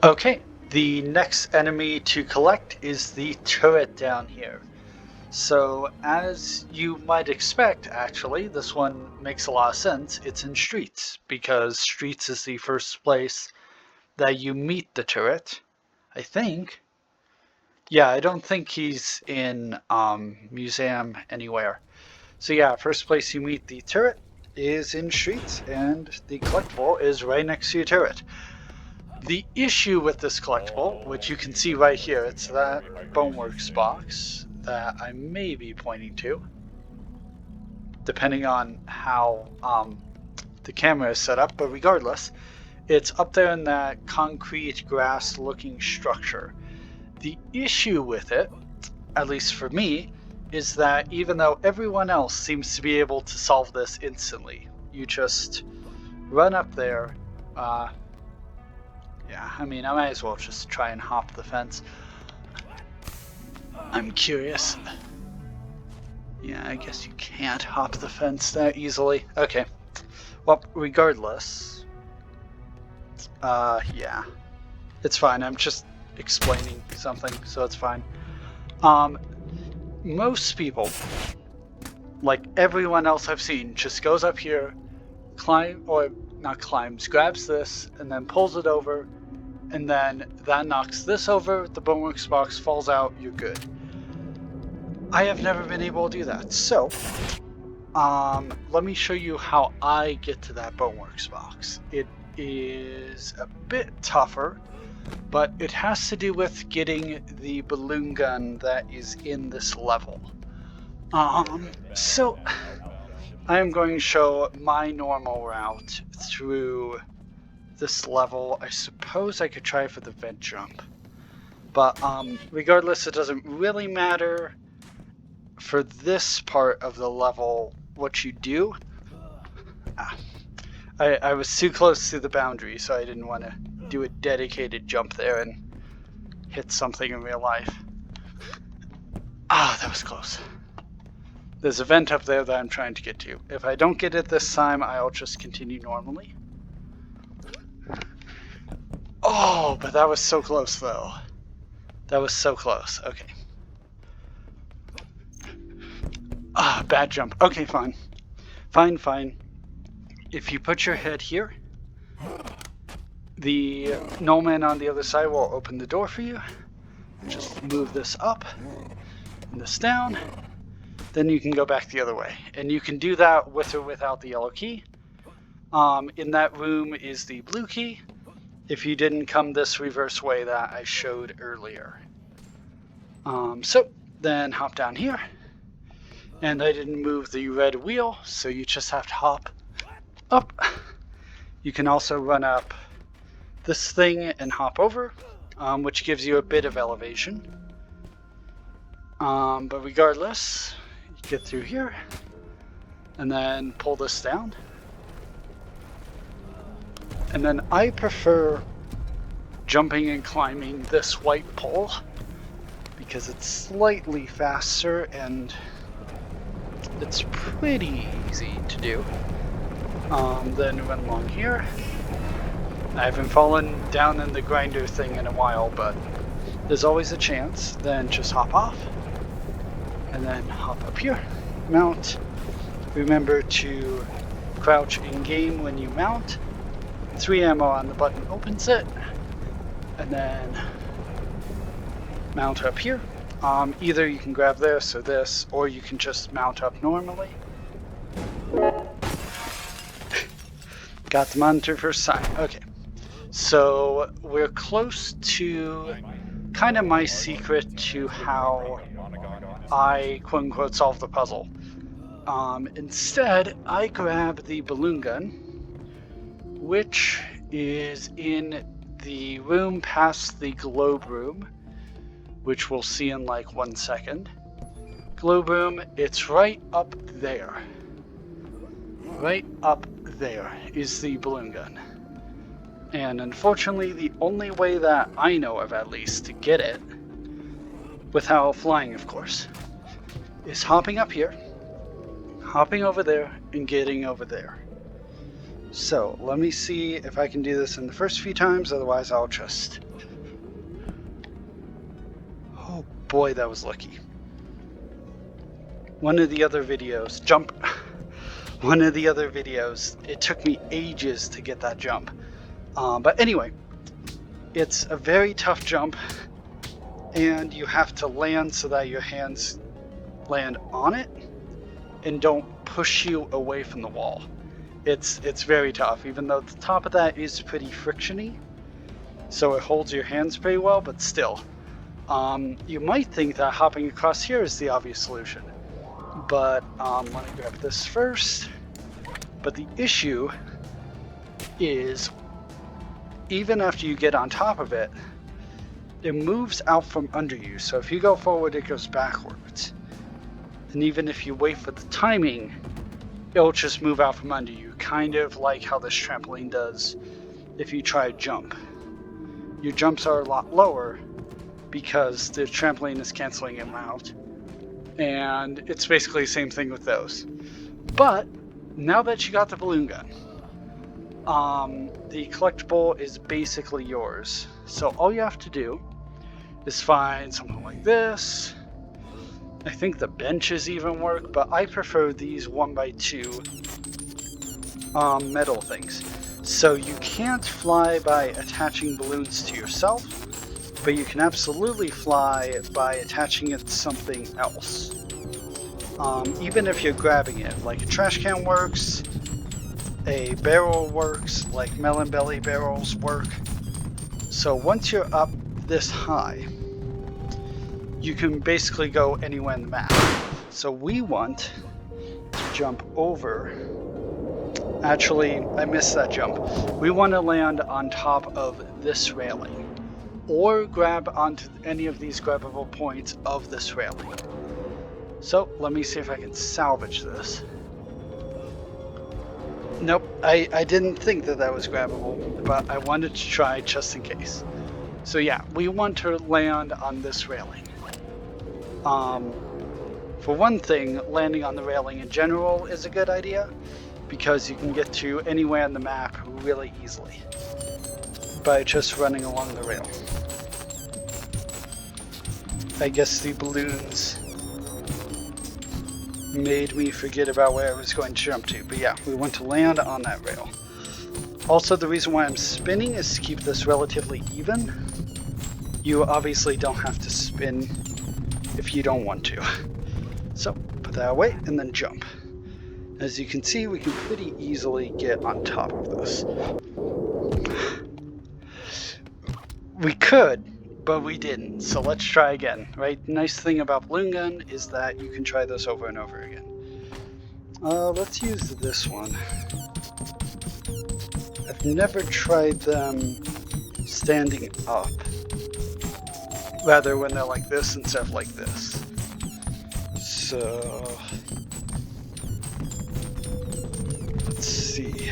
Okay, the next enemy to collect is the turret down here. So, as you might expect, actually, this one makes a lot of sense. It's in Streets, because Streets is the first place that you meet the turret, I think. Yeah, I don't think he's in Museum anywhere. So yeah, first place you meet the turret is in Streets, and the collectible is right next to your turret. The issue with this collectible, which you can see right here, it's that Boneworks box that I may be pointing to, depending on how the camera is set up, but regardless, it's up there in that concrete grass looking structure. The issue with it, at least for me, is that even though everyone else seems to be able to solve this instantly, you just run up there. Yeah, I mean, I might as well just try and hop the fence. I'm curious. Yeah, I guess you can't hop the fence that easily. Okay. Well, regardless. Yeah. It's fine. I'm just explaining something, so it's fine. Most people, like everyone else I've seen, just goes up here, grabs this, and then pulls it over, and then that knocks this over, the Boneworks box falls out, you're good. I have never been able to do that, so let me show you how I get to that Boneworks box. It is a bit tougher, but it has to do with getting the balloon gun that is in this level. So I am going to show my normal route through this level. I suppose I could try for the vent jump, but regardless, it doesn't really matter for this part of the level what you do. I was too close to the boundary, so I didn't want to do a dedicated jump there and hit something in real life. That was close. There's a vent up there that I'm trying to get to. If I don't get it this time, I'll just continue normally. Oh, but that was so close, though. That was so close. Okay. Bad jump. Okay, fine. Fine. If you put your head here, the Gnomeman on the other side will open the door for you. Just move this up and this down. Then you can go back the other way. And you can do that with or without the yellow key. In that room is the blue key, if you didn't come this reverse way that I showed earlier. So then hop down here. And I didn't move the red wheel, so you just have to hop up. You can also run up this thing and hop over, which gives you a bit of elevation. But regardless, you get through here and then pull this down. And then I prefer jumping and climbing this white pole because it's slightly faster and it's pretty easy to do. Then run along here. I haven't fallen down in the grinder thing in a while, but there's always a chance. Then just hop off and then hop up here, mount. Remember to crouch in game when you mount. 3 ammo on the button opens it, and then mount up here. Either you can grab this or this, or you can just mount up normally. Got the monitor first time. Okay, so we're close to kind of my secret to how I quote-unquote solve the puzzle. Instead, I grab the balloon gun, which is in the room past the globe room, which we'll see in like 1 second. Globe room, it's right up there. Right up there is the balloon gun. And unfortunately, the only way that I know of, at least, to get it, without flying of course, is hopping up here, hopping over there, and getting over there. So let me see if I can do this in the first few times, otherwise I'll just boy, that was lucky. One of the other videos, one of the other videos, it took me ages to get that jump. But anyway, it's a very tough jump, and you have to land so that your hands land on it and don't push you away from the wall. It's very tough, even though the top of that is pretty frictiony, so it holds your hands pretty well, but still. You might think that hopping across here is the obvious solution, but let me grab this first. But the issue is, even after you get on top of it, it moves out from under you. So if you go forward, it goes backwards. And even if you wait for the timing, it'll just move out from under you, kind of like how this trampoline does if you try to jump. Your jumps are a lot lower because the trampoline is canceling them out. And it's basically the same thing with those. But now that you got the balloon gun, the collectible is basically yours. So all you have to do is find something like this. I think the benches even work, but I prefer these 1x2 metal things. So you can't fly by attaching balloons to yourself, but you can absolutely fly by attaching it to something else. Even if you're grabbing it, like a trash can works, a barrel works, like melon belly barrels work. So once you're up this high, you can basically go anywhere in the map. So we want to jump over. Actually, I missed that jump. We want to land on top of this railing, or grab onto any of these grabbable points of this railing. So let me see if I can salvage this. Nope, I didn't think that that was grabbable, but I wanted to try just in case. So yeah, we want to land on this railing. For one thing, landing on the railing in general is a good idea, because you can get to anywhere on the map really easily by just running along the rail. I guess the balloons made me forget about where I was going to jump to, but yeah, we want to land on that rail. Also, the reason why I'm spinning is to keep this relatively even. You obviously don't have to spin if you don't want to. So put that away and then jump. As you can see, we can pretty easily get on top of this. We could, but we didn't, so let's try again, right? Nice thing about balloon gun is that you can try this over and over again. Let's use this one. I've never tried them standing up, rather when they're like this instead of like this. So let's see.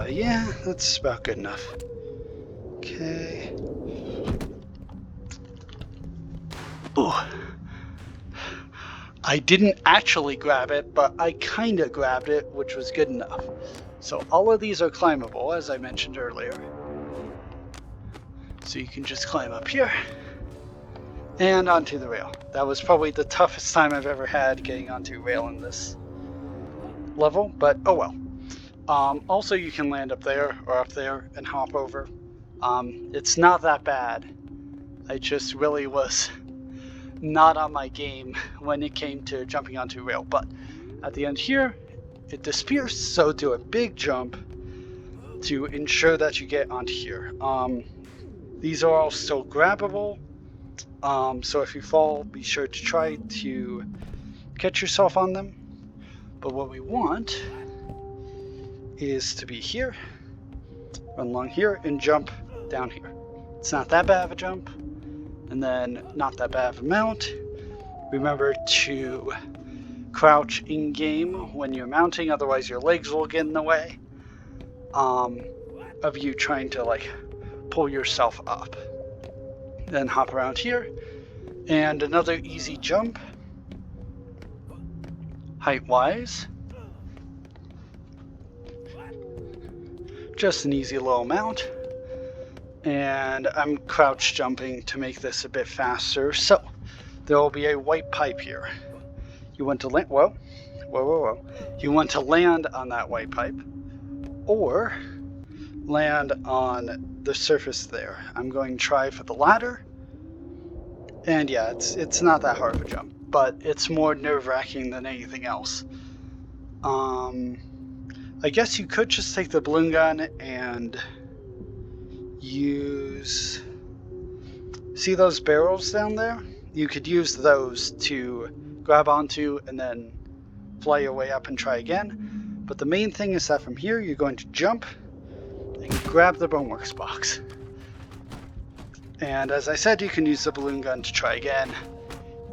Yeah, that's about good enough. Okay. Ooh. I didn't actually grab it, but I kinda grabbed it, which was good enough. So all of these are climbable, as I mentioned earlier. So you can just climb up here and onto the rail. That was probably the toughest time I've ever had getting onto rail in this level, but oh well. Also, you can land up there or up there and hop over. It's not that bad. I just really was not on my game when it came to jumping onto rail, but at the end here, it disappears, so do a big jump to ensure that you get onto here. These are all still grabbable, so if you fall, be sure to try to catch yourself on them. But what we want is to be here, run along here, and jump down here. It's not that bad of a jump, and then not that bad of a mount. Remember to crouch in game when you're mounting, otherwise your legs will get in the way of you trying to like pull yourself up. Then hop around here, and another easy jump, height-wise. Just an easy little mount. And I'm crouch jumping to make this a bit faster. So there will be a white pipe here. You want to land, whoa. You want to land on that white pipe or land on the surface there. I'm going to try for the latter. And yeah, it's not that hard of a jump, but it's more nerve-wracking than anything else. I guess you could just take the balloon gun and use... See those barrels down there? You could use those to grab onto and then fly your way up and try again. But the main thing is that from here you're going to jump and grab the Boneworks box. And as I said, you can use the balloon gun to try again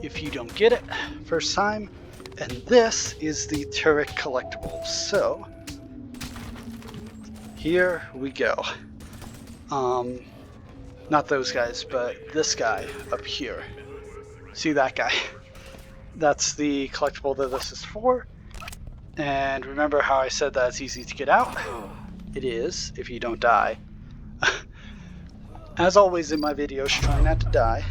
if you don't get it first time. And this is the turret collectible. So here we go. Not those guys, but this guy up here. See that guy? That's the collectible that this is for. And remember how I said that it's easy to get out? It is, if you don't die. As always in my videos, try not to die.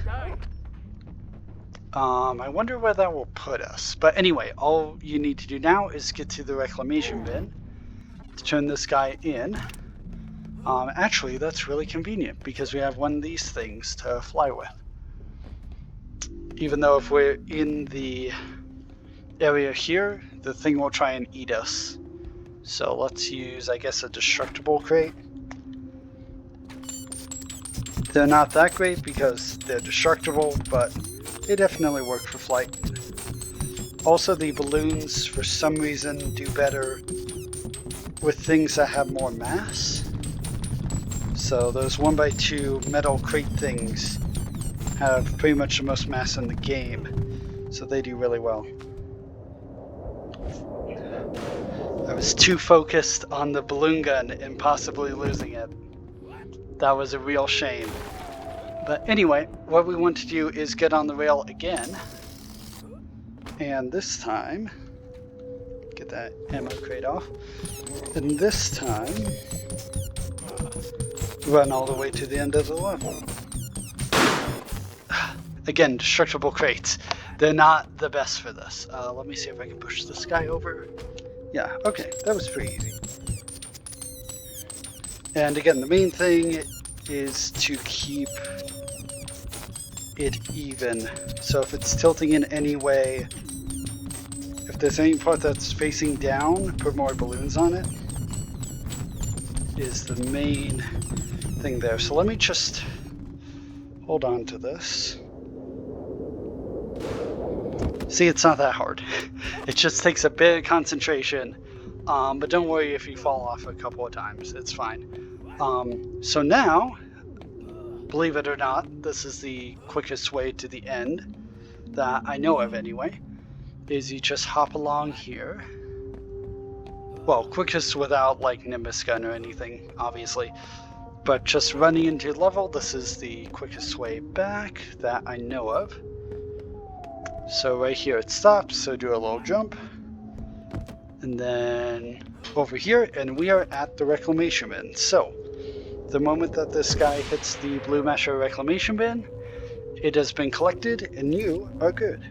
I wonder where that will put us. But anyway, all you need to do now is get to the reclamation bin to turn this guy in. Actually, that's really convenient because we have one of these things to fly with. Even though if we're in the area here, the thing will try and eat us. So let's use, I guess, a destructible crate. They're not that great because they're destructible, but they definitely work for flight. Also, the balloons, for some reason, do better with things that have more mass. So those 1x2 metal crate things have pretty much the most mass in the game, so they do really well. I was too focused on the balloon gun and possibly losing it. That was a real shame. But anyway, what we want to do is get on the rail again. And this time, get that ammo crate off. And this time, run all the way to the end of the level. Again, destructible crates. They're not the best for this. Let me see if I can push this guy over. Yeah, okay, that was pretty easy. And again, the main thing is to keep it even. So if it's tilting in any way, if there's any part that's facing down, put more balloons on it, is the main thing there. So let me just hold on to this. See, it's not that hard. It just takes a bit of concentration. But don't worry if you fall off a couple of times, it's fine. So now, believe it or not, this is the quickest way to the end that I know of anyway, is you just hop along here. Well, quickest without like Nimbus gun or anything, obviously, but just running into level, this is the quickest way back that I know of. So right here it stops, so do a little jump, and then over here, and we are at the reclamation bin. So the moment that this guy hits the blue measure reclamation bin, it has been collected and you are good.